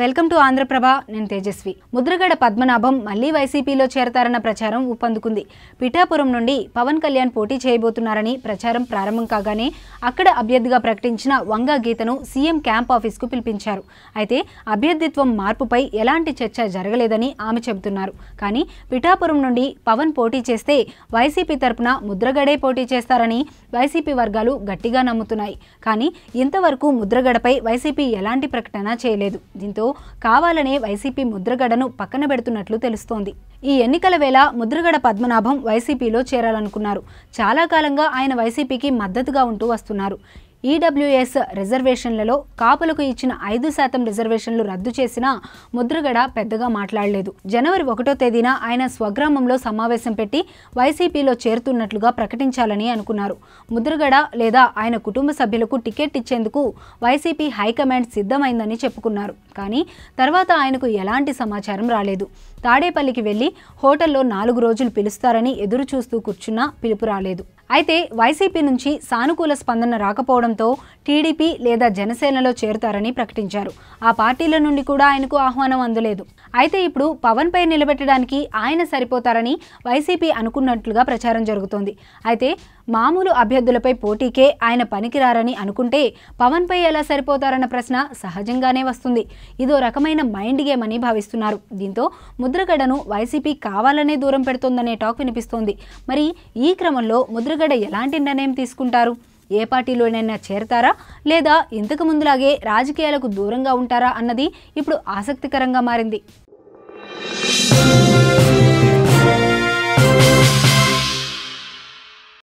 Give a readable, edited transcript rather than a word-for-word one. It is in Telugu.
Welcome to Andhraprabha. నేను తేజస్వి. ముద్రగడ పద్మనాభం మళ్లీ వైసీపీలో చేరతారన్న ప్రచారం ఊపందుకుంది. పిఠాపురం నుండి పవన్ కళ్యాణ్ పోటీ చేయబోతున్నారని ప్రచారం ప్రారంభం కాగానే అక్కడ అభ్యర్థిగా ప్రకటించిన వంగా గీతను సీఎం క్యాంప్ ఆఫీస్కు పిలిపించారు. అయితే అభ్యర్థిత్వం మార్పుపై ఎలాంటి చర్చ జరగలేదని ఆమె చెబుతున్నారు. కానీ పిఠాపురం నుండి పవన్ పోటీ చేస్తే వైసీపీ తరపున ముద్రగడే పోటీ చేస్తారని వైసీపీ వర్గాలు గట్టిగా నమ్ముతున్నాయి. కానీ ఇంతవరకు ముద్రగడపై వైసీపీ ఎలాంటి ప్రకటన చేయలేదు. దీంతో కావాలనే వైసీపీ ముద్రగడను పక్కన పెడుతున్నట్లు తెలుస్తోంది. ఈ ఎన్నికల వేళ ముద్రగడ పద్మనాభం వైసీపీలో చేరాలనుకున్నారు. చాలా కాలంగా ఆయన వైసీపీకి మద్దతుగా ఉంటూ వస్తున్నారు. ఈడబ్ల్యూఎస్ రిజర్వేషన్లలో కాపులకు ఇచ్చిన 5% రిజర్వేషన్లు రద్దు చేసినా ముద్రగడ పెద్దగా మాట్లాడలేదు. జనవరి 1వ తేదీన ఆయన స్వగ్రామంలో సమావేశం పెట్టి వైసీపీలో చేరుతున్నట్లుగా ప్రకటించాలని అనుకున్నారు. ముద్రగడ లేదా ఆయన కుటుంబ సభ్యులకు టికెట్ ఇచ్చేందుకు వైసీపీ హైకమాండ్ సిద్ధమైందని చెప్పుకున్నారు. కానీ తర్వాత ఆయనకు ఎలాంటి సమాచారం రాలేదు. తాడేపల్లికి వెళ్లి హోటల్లో 4 రోజులు పిలుస్తారని ఎదురు చూస్తూ కూర్చున్నా పిలుపు రాలేదు. అయితే వైసీపీ నుంచి సానుకూల స్పందన రాకపోవడంతో టీడీపీ లేదా జనసేనలో చేరుతారని ప్రకటించారు. ఆ పార్టీల నుండి కూడా ఆయనకు ఆహ్వానం అందలేదు. అయితే ఇప్పుడు పవన్ పై నిలబెట్టడానికి ఆయన సరిపోతారని వైసీపీ అనుకున్నట్లుగా ప్రచారం జరుగుతోంది. అయితే మామూలు అభ్యర్థులపై పోటీకే ఆయన పనికిరారని అనుకుంటే పవన్ పై ఎలా సరిపోతారన్న ప్రశ్న సహజంగానే వస్తుంది. ఇదో రకమైన మైండ్ గేమ్ అని భావిస్తున్నారు. దీంతో ముద్రగడను వైసీపీ కావాలనే దూరం పెడుతోందనే టాక్ వినిపిస్తోంది. మరి ఈ క్రమంలో ముద్రగడ ఎలాంటి నిర్ణయం తీసుకుంటారు? ఏ పార్టీలోనైనా చేరతారా లేదా ఇంతకు ముందులాగే రాజకీయాలకు దూరంగా ఉంటారా అన్నది ఇప్పుడు ఆసక్తికరంగా మారింది.